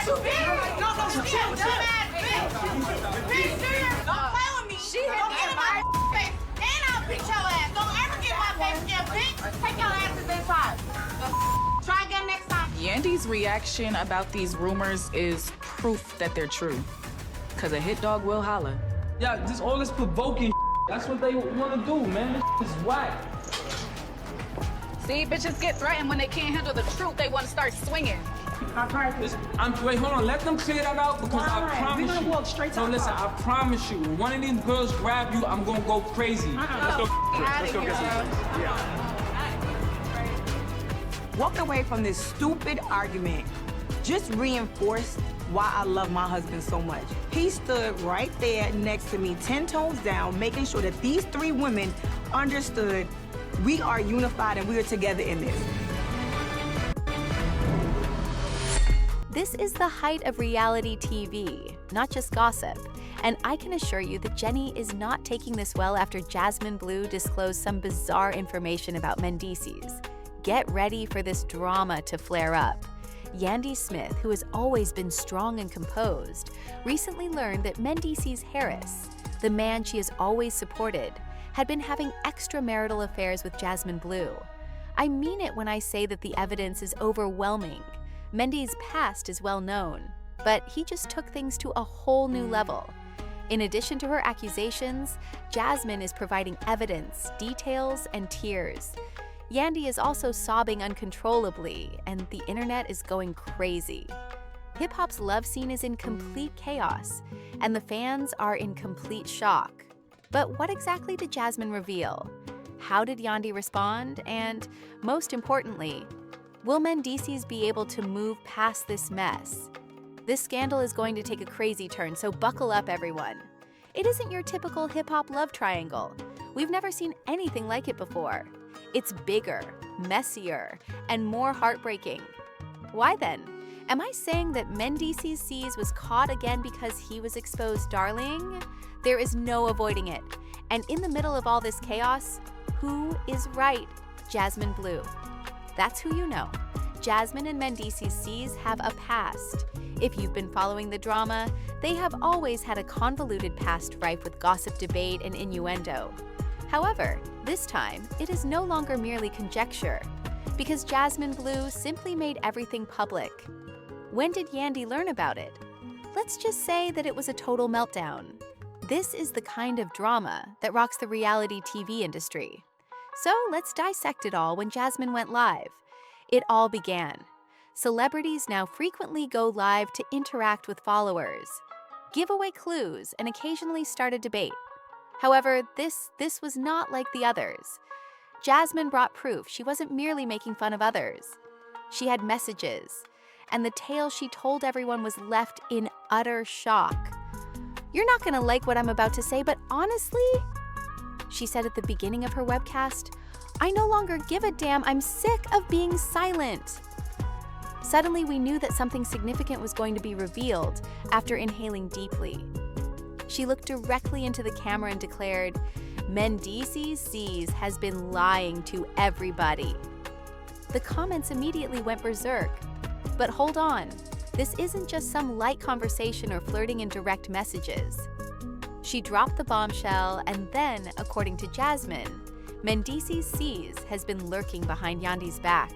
you serious? No, shit, dumbass bitch. Bitch, serious? Don't play with me. She don't get in my face, and I'll beat your ass. Don't ever get in my face again, bitch. Take your asses inside. Try again next time. Yandy's reaction about these rumors is proof that they're true. Cause a hit dog will holler. Yeah, just all this provoking. That's what they want to do, man. This is whack. See, bitches get threatened when they can't handle the truth. They want to start swinging. Wait, hold on. Let them clear that out because I promise you. We're gonna walk straight to listen, I promise you. When one of these girls grab you, I'm gonna go crazy. Let's go get some. Yeah. Walking away from this stupid argument just reinforced why I love my husband so much. He stood right there next to me, 10 toes down, making sure that these three women understood we are unified and we are together in this. This is the height of reality TV, not just gossip. And I can assure you that Jenny is not taking this well after Jasmine Bleu disclosed some bizarre information about Mendeecees. Get ready for this drama to flare up. Yandy Smith, who has always been strong and composed, recently learned that Mendeecees Harris, the man she has always supported, had been having extramarital affairs with Jasmine Bleu. I mean it when I say that the evidence is overwhelming. Mendy's past is well known, but he just took things to a whole new level. In addition to her accusations, Jasmine is providing evidence, details, and tears. Yandy is also sobbing uncontrollably, and the internet is going crazy. Hip-hop's love scene is in complete chaos, and the fans are in complete shock. But what exactly did Jasmine reveal? How did Yandy respond? And most importantly, will Mendeecees be able to move past this mess? This scandal is going to take a crazy turn, so buckle up, everyone. It isn't your typical hip-hop love triangle. We've never seen anything like it before. It's bigger, messier, and more heartbreaking. Why then? Am I saying that Mendeecees was caught again because he was exposed, darling? There is no avoiding it. And in the middle of all this chaos, who is right? Jasmine Bleu. That's who you know. Jasmine and Mendeecees have a past. If you've been following the drama, they have always had a convoluted past rife with gossip, debate, and innuendo. However, this time, it is no longer merely conjecture, because Jasmine Bleu simply made everything public. When did Yandy learn about it? Let's just say that it was a total meltdown. This is the kind of drama that rocks the reality TV industry. So let's dissect it all when Jasmine went live. It all began. Celebrities now frequently go live to interact with followers, give away clues, and occasionally start a debate. However, this was not like the others. Jasmine brought proof she wasn't merely making fun of others. She had messages, and the tale she told everyone was left in utter shock. You're not gonna like what I'm about to say, but honestly, she said at the beginning of her webcast, I no longer give a damn, I'm sick of being silent. Suddenly, we knew that something significant was going to be revealed after inhaling deeply. She looked directly into the camera and declared, Mendeecees has been lying to everybody. The comments immediately went berserk. But hold on, this isn't just some light conversation or flirting in direct messages. She dropped the bombshell, and then, according to Jasmine, Mendeecees has been lurking behind Yandy's back.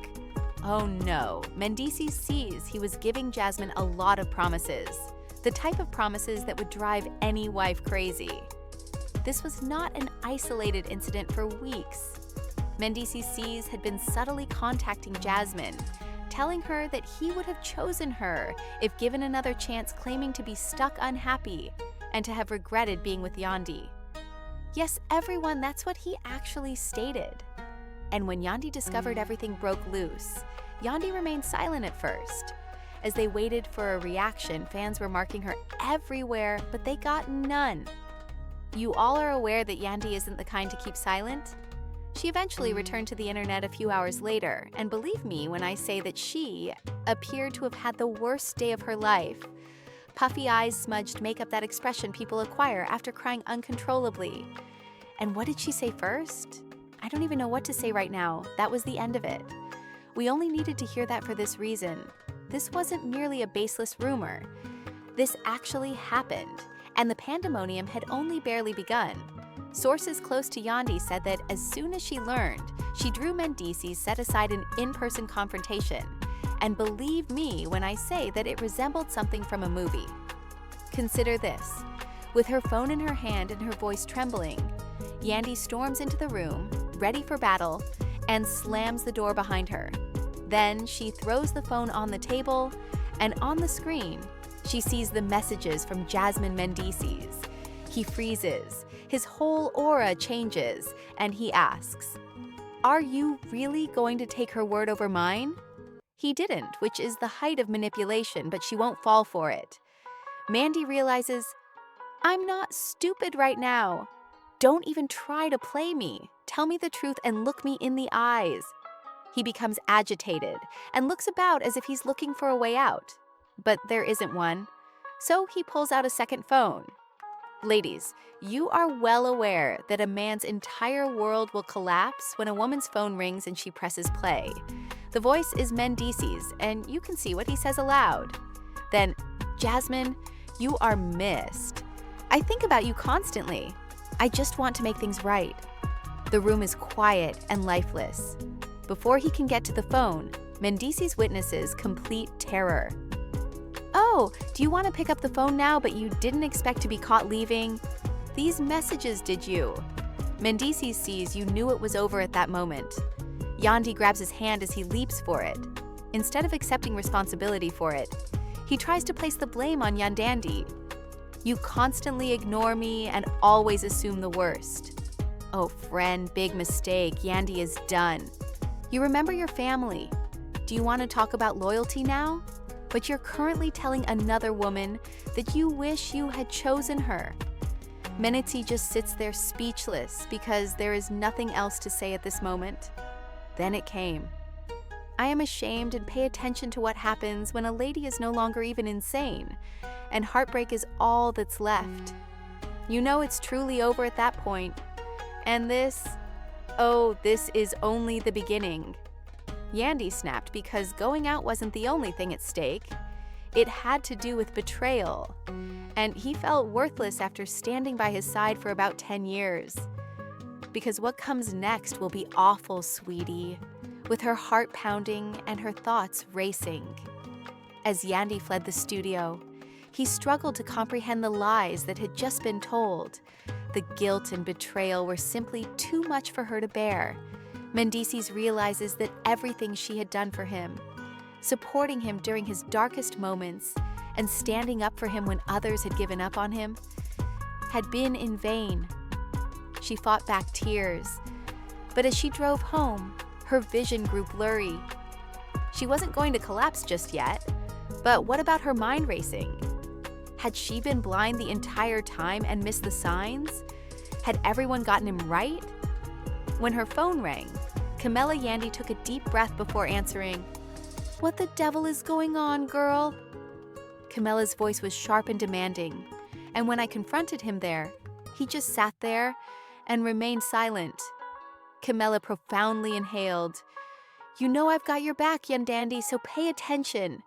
Oh no, Mendeecees sees he was giving Jasmine a lot of promises. The type of promises that would drive any wife crazy. This was not an isolated incident for weeks. Mendeecees had been subtly contacting Jasmine, telling her that he would have chosen her if given another chance, claiming to be stuck unhappy and to have regretted being with Yandy. Yes, everyone, that's what he actually stated. And when Yandy discovered everything broke loose, Yandy remained silent at first. As they waited for a reaction, fans were marking her everywhere, but they got none. You all are aware that Yandy isn't the kind to keep silent? She eventually returned to the internet a few hours later, and believe me when I say that she appeared to have had the worst day of her life. Puffy eyes, smudged makeup, that expression people acquire after crying uncontrollably. And what did she say first? I don't even know what to say right now. That was the end of it. We only needed to hear that for this reason. this wasn't merely a baseless rumor. This actually happened, and the pandemonium had only barely begun. Sources close to Yandy said that as soon as she learned, she drew Mendeecees set aside an in-person confrontation. And believe me when I say that it resembled something from a movie. Consider this. With her phone in her hand and her voice trembling, Yandy storms into the room, ready for battle, and slams the door behind her. Then she throws the phone on the table, and on the screen, she sees the messages from Jasmine Mendeecees. He freezes, his whole aura changes, and he asks, "Are you really going to take her word over mine?" He didn't, which is the height of manipulation, but she won't fall for it. Mandy realizes, "I'm not stupid right now. Don't even try to play me. Tell me the truth and look me in the eyes." He becomes agitated and looks about as if he's looking for a way out. But there isn't one. So he pulls out a second phone. Ladies, you are well aware that a man's entire world will collapse when a woman's phone rings and she presses play. The voice is Mendeecees, and you can see what he says aloud. Then, "Jasmine, you are missed. I think about you constantly. I just want to make things right." The room is quiet and lifeless. Before he can get to the phone, Mendeecees witnesses complete terror. "Oh, do you want to pick up the phone now, but you didn't expect to be caught leaving? These messages, did you?" Mendeecees sees you knew it was over at that moment. Yandy grabs his hand as he leaps for it. Instead of accepting responsibility for it, he tries to place the blame on Yandy. "You constantly ignore me and always assume the worst." "Oh, friend, big mistake. Yandy is done. You remember your family. Do you want to talk about loyalty now? But you're currently telling another woman that you wish you had chosen her." Mendeecees just sits there speechless because there is nothing else to say at this moment. Then it came. I am ashamed and pay attention to what happens when a lady is no longer even insane, and heartbreak is all that's left. You know it's truly over at that point. And this is only the beginning. Yandy snapped because going out wasn't the only thing at stake. It had to do with betrayal, and he felt worthless after standing by his side for about 10 years. Because what comes next will be awful, sweetie, with her heart pounding and her thoughts racing. As Yandy fled the studio, he struggled to comprehend the lies that had just been told. The guilt and betrayal were simply too much for her to bear. Mendeecees realizes that everything she had done for him, supporting him during his darkest moments and standing up for him when others had given up on him, had been in vain. She fought back tears, but as she drove home, her vision grew blurry. She wasn't going to collapse just yet, but what about her mind racing? Had she been blind the entire time and missed the signs? Had everyone gotten him right? When her phone rang, Camilla Yandy took a deep breath before answering. "What the devil is going on, girl?" Camilla's voice was sharp and demanding, and when I confronted him there, he just sat there and remained silent. Camilla profoundly inhaled. "You know I've got your back, Yandy, so pay attention.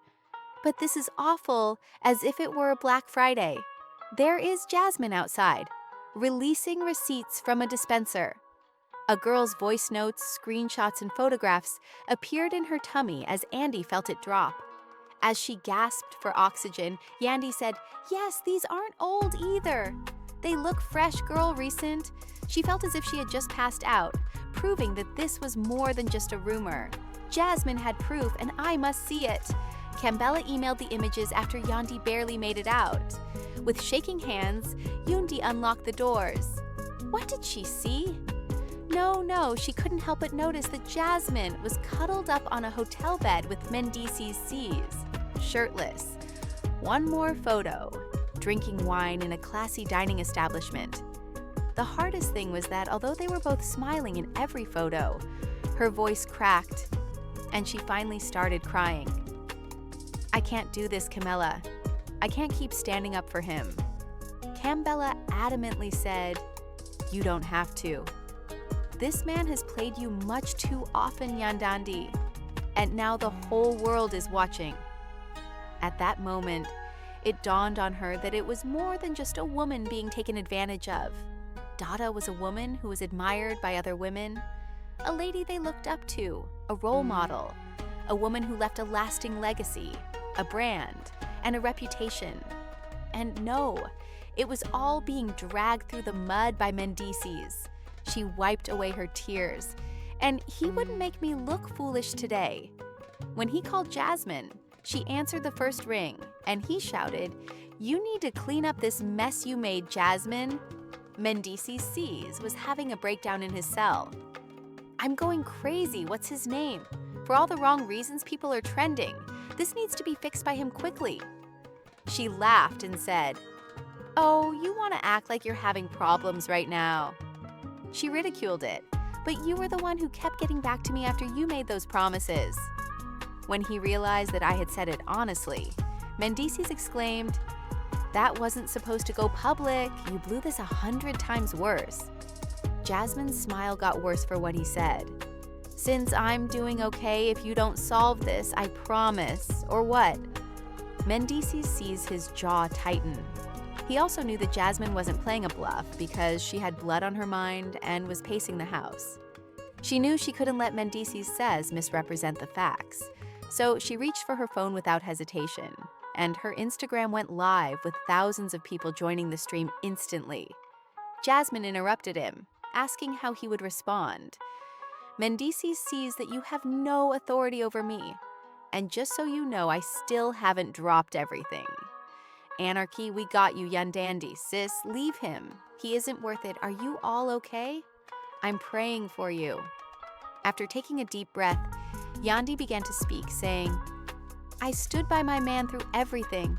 But this is awful, as if it were a Black Friday. There is Jasmine outside, releasing receipts from a dispenser." A girl's voice notes, screenshots, and photographs appeared in her tummy as Yandy felt it drop. As she gasped for oxygen, Yandy said, "Yes, these aren't old either. They look fresh, girl, recent." She felt as if she had just passed out, proving that this was more than just a rumor. Jasmine had proof, and I must see it. Cambella emailed the images after Yandy barely made it out. With shaking hands, Yandy unlocked the doors. What did she see? No, she couldn't help but notice that Jasmine was cuddled up on a hotel bed with Mendeecees, shirtless. One more photo, drinking wine in a classy dining establishment. The hardest thing was that although they were both smiling in every photo, her voice cracked, and she finally started crying. "I can't do this, Camilla. I can't keep standing up for him." Cambella adamantly said, "You don't have to. This man has played you much too often, Yandy, and now the whole world is watching. At that moment, it dawned on her that it was more than just a woman being taken advantage of. Dada was a woman who was admired by other women, a lady they looked up to, a role model, a woman who left a lasting legacy, a brand, and a reputation. And no, it was all being dragged through the mud by Mendeecees. She wiped away her tears, and he wouldn't make me look foolish today. When he called Jasmine, she answered the first ring, and he shouted, "You need to clean up this mess you made, Jasmine." Mendeecees was having a breakdown in his cell. "I'm going crazy, what's his name? For all the wrong reasons, people are trending. This needs to be fixed by him quickly." She laughed and said, "Oh, you want to act like you're having problems right now." She ridiculed it, "But you were the one who kept getting back to me after you made those promises." When he realized that I had said it honestly, Mendeecees exclaimed, "That wasn't supposed to go public. You blew this 100 times worse." Jasmine's smile got worse for what he said. "Since I'm doing okay if you don't solve this, I promise. Or what?" Mendeecees sees his jaw tighten. He also knew that Jasmine wasn't playing a bluff because she had blood on her mind and was pacing the house. She knew she couldn't let Mendeecees says misrepresent the facts, so she reached for her phone without hesitation, and her Instagram went live with thousands of people joining the stream instantly. Jasmine interrupted him, asking how he would respond. "Mendeecees sees that you have no authority over me, and just so you know, I still haven't dropped everything. Anarchy, we got you, Yandy, sis, leave him. He isn't worth it. Are you all okay? I'm praying for you." After taking a deep breath, Yandy began to speak, saying, "I stood by my man through everything.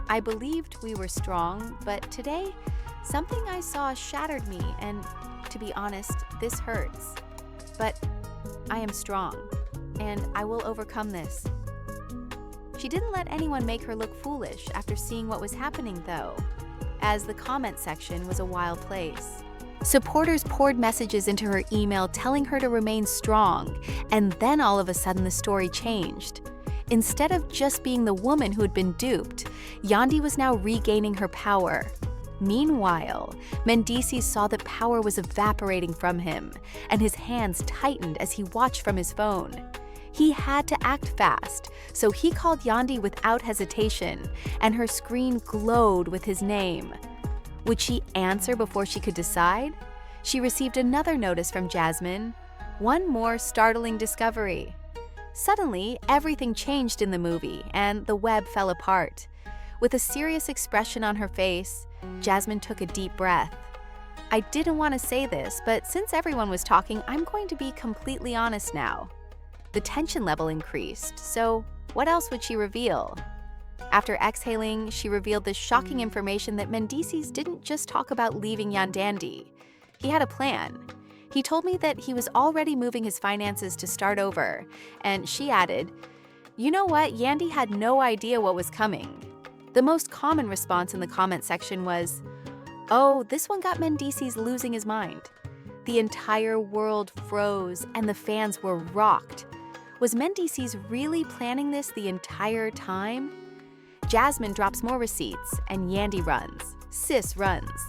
I believed we were strong, but today, something I saw shattered me, and to be honest, this hurts. But I am strong, and I will overcome this." She didn't let anyone make her look foolish after seeing what was happening, though, as the comment section was a wild place. Supporters poured messages into her email telling her to remain strong, and then all of a sudden the story changed. Instead of just being the woman who had been duped, Yandy was now regaining her power. Meanwhile, Mendeecees saw that power was evaporating from him, and his hands tightened as he watched from his phone. He had to act fast, so he called Yandy without hesitation, and her screen glowed with his name. Would she answer before she could decide? She received another notice from Jasmine. One more startling discovery. Suddenly, everything changed in the movie, and the web fell apart. With a serious expression on her face, Jasmine took a deep breath. "I didn't want to say this, but since everyone was talking, I'm going to be completely honest now." The tension level increased, so what else would she reveal? After exhaling, she revealed the shocking information that Mendeecees didn't just talk about leaving Yandy. He had a plan. He told me that he was already moving his finances to start over, and she added, "You know what? Yandy had no idea what was coming." The most common response in the comment section was, "Oh, this one got Mendeecees losing his mind." The entire world froze, and the fans were rocked. Was Mendeecees really planning this the entire time? Jasmine drops more receipts, and Yandy runs. Sis runs.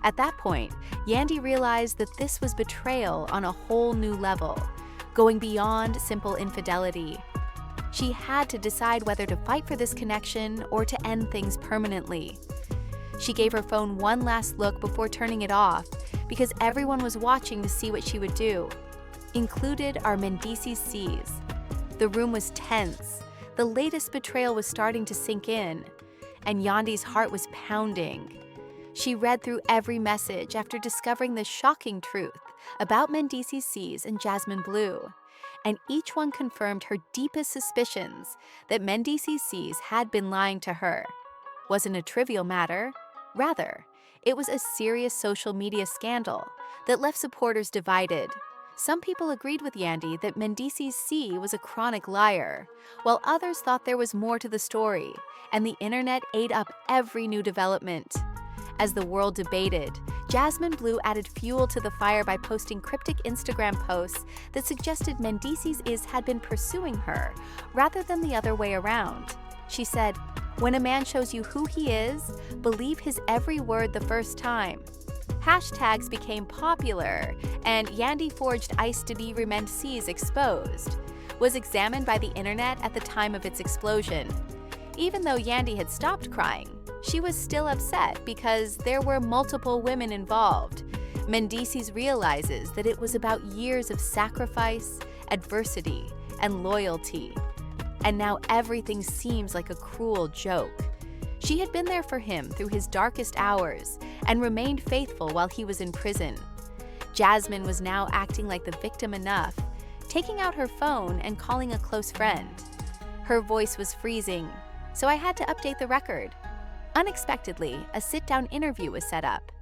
At that point, Yandy realized that this was betrayal on a whole new level, going beyond simple infidelity. She had to decide whether to fight for this connection or to end things permanently. She gave her phone one last look before turning it off because everyone was watching to see what she would do. Included are Mendeecees. The room was tense. The latest betrayal was starting to sink in, and Yandy's heart was pounding. She read through every message after discovering the shocking truth about Mendeecees and Jasmine Bleu, and each one confirmed her deepest suspicions that Mendeecees had been lying to her. Wasn't a trivial matter. Rather, it was a serious social media scandal that left supporters divided. Some people agreed with Yandy that Mendeecees was a chronic liar, while others thought there was more to the story, and the internet ate up every new development. As the world debated, Jasmine Bleu added fuel to the fire by posting cryptic Instagram posts that suggested Mendeecees had been pursuing her, rather than the other way around. She said, "When a man shows you who he is, believe his every word the first time." Hashtags became popular, and Yandy forged Yandy and Mendeecees exposed was examined by the internet at the time of its explosion. Even though Yandy had stopped crying, she was still upset because there were multiple women involved. Mendeecees realizes that it was about years of sacrifice, adversity, and loyalty. And now everything seems like a cruel joke. She had been there for him through his darkest hours and remained faithful while he was in prison. Jasmine was now acting like the victim enough, taking out her phone and calling a close friend. Her voice was freezing, so I had to update the record. Unexpectedly, a sit-down interview was set up.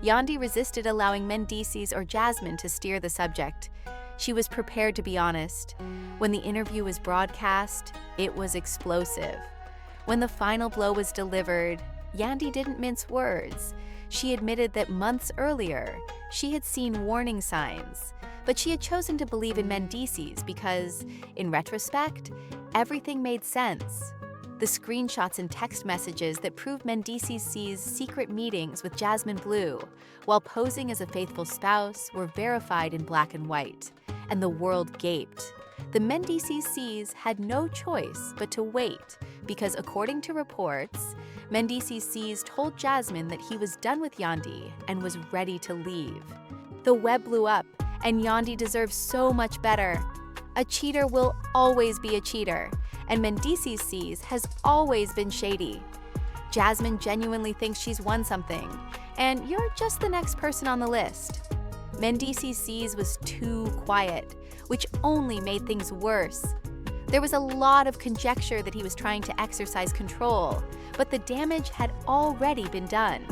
Yandy resisted allowing Mendeecees or Jasmine to steer the subject. She was prepared to be honest. When the interview was broadcast, it was explosive. When the final blow was delivered, Yandy didn't mince words. She admitted that months earlier, she had seen warning signs, but she had chosen to believe in Mendeecees because, in retrospect, everything made sense. The screenshots and text messages that proved Mendeecees sees secret meetings with Jasmine Bleu while posing as a faithful spouse were verified in black and white, and the world gaped. The Mendeecees had no choice but to wait because, according to reports, Mendeecees told Jasmine that he was done with Yandy and was ready to leave. The web blew up, and Yandy deserves so much better. A cheater will always be a cheater, and Mendeecees has always been shady. Jasmine genuinely thinks she's won something, and you're just the next person on the list. Mendeecees was too quiet, which only made things worse. There was a lot of conjecture that he was trying to exercise control, but the damage had already been done.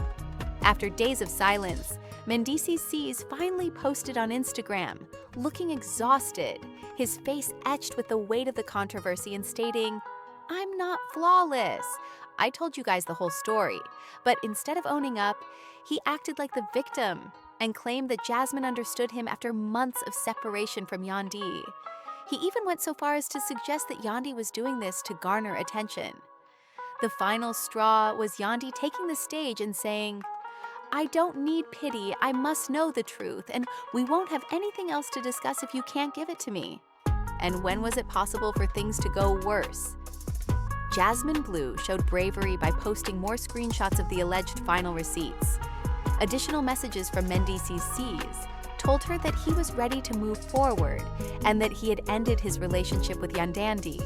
After days of silence, Mendeecees finally posted on Instagram, looking exhausted, his face etched with the weight of the controversy and stating, "I'm not flawless. I told you guys the whole story." But instead of owning up, he acted like the victim and claimed that Jasmine understood him after months of separation from Yandy. He even went so far as to suggest that Yandy was doing this to garner attention. The final straw was Yandy taking the stage and saying, "I don't need pity, I must know the truth, and we won't have anything else to discuss if you can't give it to me." And when was it possible for things to go worse? Jasmine Bleu showed bravery by posting more screenshots of the alleged final receipts. Additional messages from Mendeecees told her that he was ready to move forward and that he had ended his relationship with Yandy.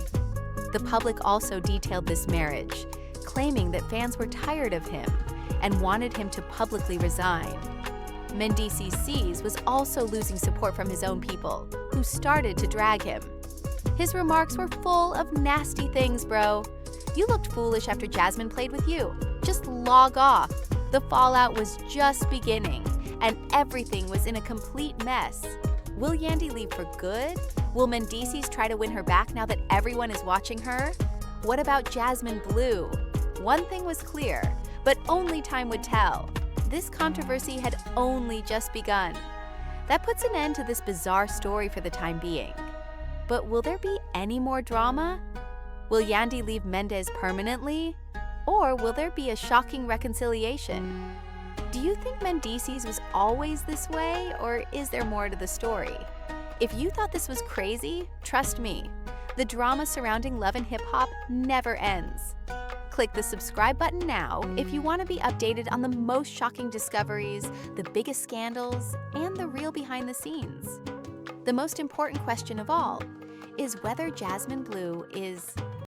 The public also detailed this marriage, claiming that fans were tired of him and wanted him to publicly resign. Mendeecees was also losing support from his own people, who started to drag him. His remarks were full of nasty things, bro. You looked foolish after Jasmine played with you. Just log off. The fallout was just beginning, and everything was in a complete mess. Will Yandy leave for good? Will Mendeecees try to win her back now that everyone is watching her? What about Jasmine Bleu? One thing was clear, but only time would tell. This controversy had only just begun. That puts an end to this bizarre story for the time being. But will there be any more drama? Will Yandy leave Mendes permanently? Or will there be a shocking reconciliation? Do you think Mendeecees was always this way, or is there more to the story? If you thought this was crazy, trust me, the drama surrounding love and hip-hop never ends. Click the subscribe button now if you want to be updated on the most shocking discoveries, the biggest scandals, and the real behind the scenes. The most important question of all is whether Jasmine Bleu is